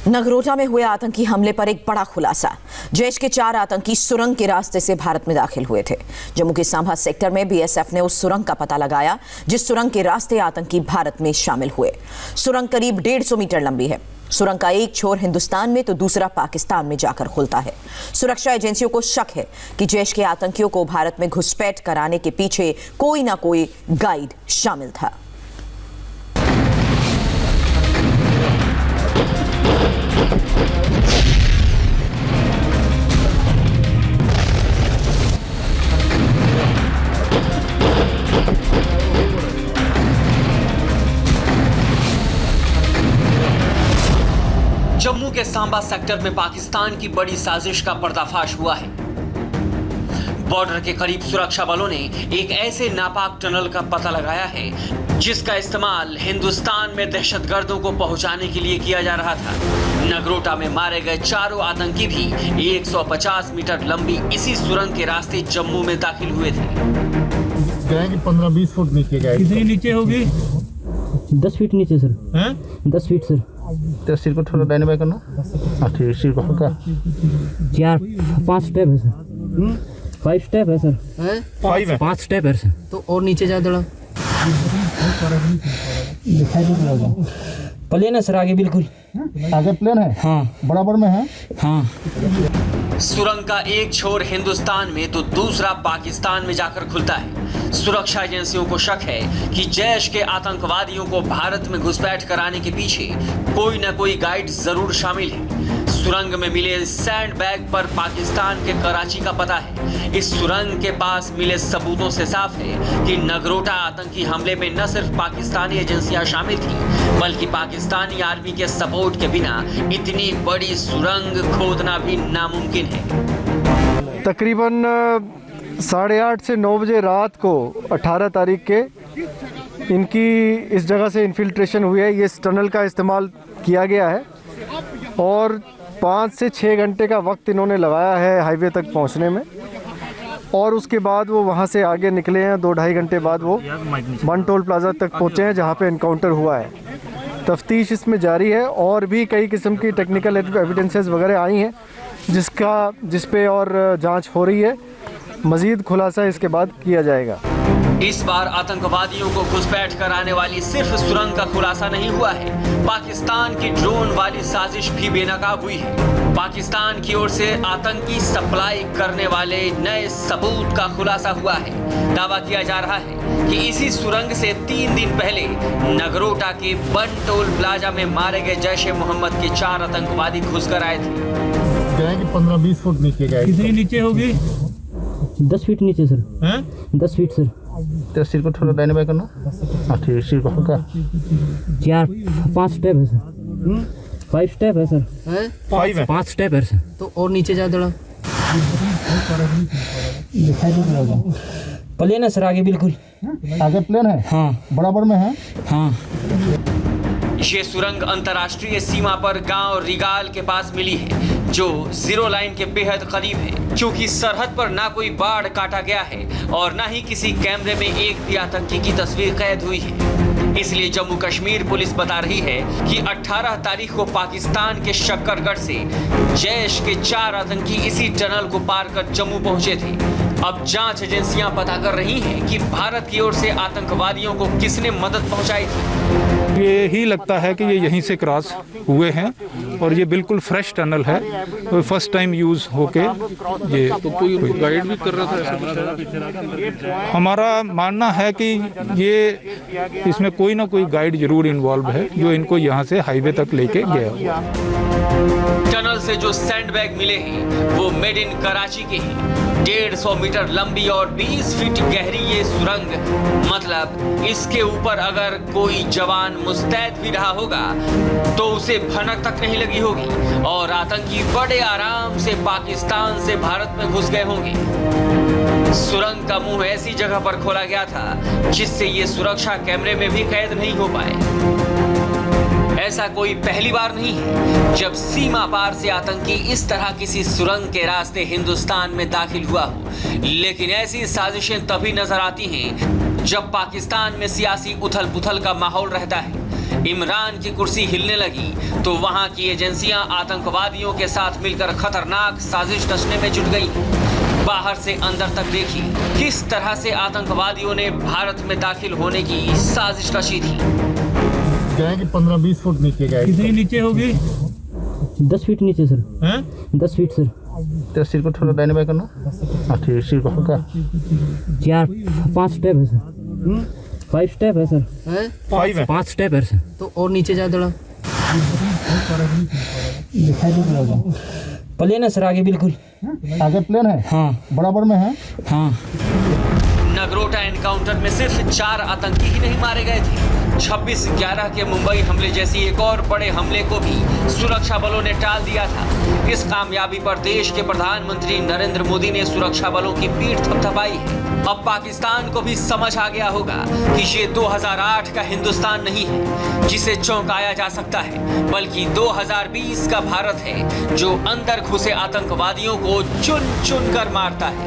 नगरोटा में हुए आतंकी हमले पर एक बड़ा खुलासा। जैश के 4 आतंकी सुरंग के रास्ते से भारत में दाखिल हुए थे। जम्मू के सांभा सेक्टर में बीएसएफ ने उस सुरंग का पता लगाया जिस सुरंग के रास्ते आतंकी भारत में शामिल हुए। सुरंग करीब 150 मीटर लंबी है। सुरंग का एक छोर हिंदुस्तान में तो दूसरा पाकिस्तान में जाकर खुलता है। सुरक्षा एजेंसियों को शक है कि जैश के आतंकियों को भारत में घुसपैठ कराने के पीछे कोई ना कोई गाइड शामिल था। जम्मू के सांबा सेक्टर में पाकिस्तान की बड़ी साजिश का पर्दाफाश हुआ है। बॉर्डर के करीब सुरक्षा बलों ने एक ऐसे नापाक टनल का पता लगाया है जिसका इस्तेमाल हिंदुस्तान में दहशतगर्दों को पहुंचाने के लिए किया जा रहा था। नगरोटा में मारे गए 4 आतंकी भी 150 मीटर लंबी इसी सुरंग के रास्ते जम्मू में दाखिल हुए थे। 15-20 फुट नीचे गए। कितनी नीचे होगी? 10 फीट नीचे सर। हैं? 10 फीट सर। तो सिर को थोड़ा दाहिने बाएं करना। हाँ ठीक, सिर को हल्का। 4-5 स्टेप है सर। 5 स्टेप है सर। 5 है। 5 स्टेप है सर। तो और नीचे जा थोड़ा। दिखाई नहीं होगा। प्लेन है सर आगे बिल्कुल। आगे प्लेन है? हाँ। बराबर में है? हाँ। सुरंग का एक छोर हिंदुस्तान में तो दूसरा पाकिस्तान में जाकर खुलता है। सुरक्षा एजेंसियों को शक है कि जैश के आतंकवादियों को भारत में घुसपैठ कराने के पीछे कोई न कोई गाइड जरूर शामिल है। सुरंग में मिले सैंड बैग पर पाकिस्तान के कराची का पता है। इस सुरंग के पास मिले सबूतों से साफ है कि नगरोटा आतंकी हमले में न सिर्फ पाकिस्तानी एजेंसियां शामिल थी बल्कि पाकिस्तानी आर्मी के सपोर्ट के बिना इतनी बड़ी सुरंग खोदना भी नामुमकिन है। तकरीबन 8:30 से 9 बजे रात को 18 तारीख के इनकी इस जगह से इन्फिल्ट्रेशन हुई है। ये इस टनल का इस्तेमाल किया गया है और 5 से 6 घंटे का वक्त इन्होंने लगाया है हाईवे तक पहुंचने में और उसके बाद वो वहां से आगे निकले हैं। 2-2.5 घंटे बाद वो वन टोल प्लाजा तक पहुंचे हैं जहां पे इनकाउंटर हुआ है। तफ्तीश इसमें जारी है और भी कई किस्म की टेक्निकल एविडेंसेस वगैरह आई हैं जिस पे और जांच हो रही है। मजीद खुलासा इसके बाद किया जाएगा। इस बार आतंकवादियों को घुसपैठ कराने वाली सिर्फ सुरंग का खुलासा नहीं हुआ है, पाकिस्तान की ड्रोन वाली साजिश भी बेनकाब हुई है। पाकिस्तान की ओर से आतंकी सप्लाई करने वाले नए सबूत का खुलासा हुआ है। दावा किया जा रहा है कि इसी सुरंग से 3 दिन पहले नगरोटा के वन टोल प्लाजा में मारे गए जैश ए मोहम्मद के 4 आतंकवादी घुसकर आए थे। 15-20 फुट नीचे गए। कितनी नीचे होगी? 10 फीट नीचे सर। हैं? 10 फीट सर। तो सिर को थोड़ा दाहिने बाएं करना। हाँ ठीक, सिर को हल्का। 4-5 स्टेप है सर। 5 स्टेप है सर। 5 है। 5 स्टेप है सर। तो और नीचे जा थोड़ा। दिखाई नहीं होगा। प्लेन है सर आगे बिल्कुल। आगे प्लेन है? हाँ। बराबर में है? हाँ। ये सुरंग अंतर्राष्ट्रीय सीमा पर गांव रिगाल के पास मिली है जो 0 लाइन के बेहद करीब है। क्योंकि सरहद पर ना कोई बाढ़ काटा गया है और ना ही किसी कैमरे में एक भी आतंकी की तस्वीर कैद हुई है, इसलिए जम्मू कश्मीर पुलिस बता रही है कि 18 तारीख को पाकिस्तान के शक्करगढ़ से जैश के 4 आतंकी इसी टनल को पार कर जम्मू पहुंचे थे। अब जांच एजेंसियां पता कर रही हैं कि भारत की ओर से आतंकवादियों को किसने मदद पहुंचाई थी। ये ही लगता है कि ये यहीं से क्रॉस हुए हैं और ये बिल्कुल फ्रेश टनल है, तो फर्स्ट टाइम यूज होके ये। तो कोई गाइड भी कर रहा था? हमारा मानना है कि ये इसमें कोई ना कोई गाइड जरूर इन्वॉल्व है जो इनको यहाँ से हाईवे तक लेके गया। टनल से जो सैंडबैग मिले हैं वो मेड इन कराची के हैं। 150 मीटर लंबी और 20 फीट गहरी ये सुरंग, मतलब इसके ऊपर अगर कोई जवान मुस्तैद भी रहा होगा तो उसे भनक तक नहीं लगी होगी और आतंकी बड़े आराम से पाकिस्तान से भारत में घुस गए होंगे। सुरंग का मुंह ऐसी जगह पर खोला गया था जिससे ये सुरक्षा कैमरे में भी कैद नहीं हो पाए। ऐसा कोई पहली बार नहीं है जब सीमा पार से आतंकी इस तरह किसी सुरंग के रास्ते हिंदुस्तान में दाखिल हुआ हो, लेकिन ऐसी साजिशें तभी नजर आती हैं जब पाकिस्तान में सियासी उथल पुथल का माहौल रहता है। इमरान की कुर्सी हिलने लगी तो वहां की एजेंसियां आतंकवादियों के साथ मिलकर खतरनाक साजिश रचने में जुट गई। बाहर से अंदर तक देखी किस तरह से आतंकवादियों ने भारत में दाखिल होने की साजिश रची थी। क्या कि 15-20 फुट नीचे गए। कितनी नीचे होगी? 10 फीट नीचे सर। हैं? 10 फीट सर। तेरा सिर को थोड़ा दाहिने बाएं करना। हाँ ठीक, सिर को हल्का। 4-5 स्टेप है सर। 5 स्टेप है सर। हैं? 5 है। 5 स्टेप है सर। तो और नीचे जा थोड़ा। प्लेन है सर आगे बिल्कुल। आगे प्लेन है। हाँ बराबर में है। हाँ। नगरोटा एनकाउंटर में सिर्फ 4 आतंकी ही नहीं मारे गए थे। 26/11 के मुंबई हमले जैसी एक और बड़े हमले को भी सुरक्षा बलों ने टाल दिया था। इस कामयाबी पर देश के प्रधानमंत्री नरेंद्र मोदी ने सुरक्षा बलों की पीठ थपथपाई है। अब पाकिस्तान को भी समझ आ गया होगा कि ये 2008 का हिंदुस्तान नहीं है जिसे चौंकाया जा सकता है, बल्कि 2020 का भारत है जो अंदर घुसे आतंकवादियों को चुन चुन कर मारता है।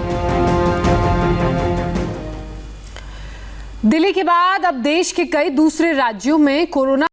दिल्ली के बाद अब देश के कई दूसरे राज्यों में कोरोना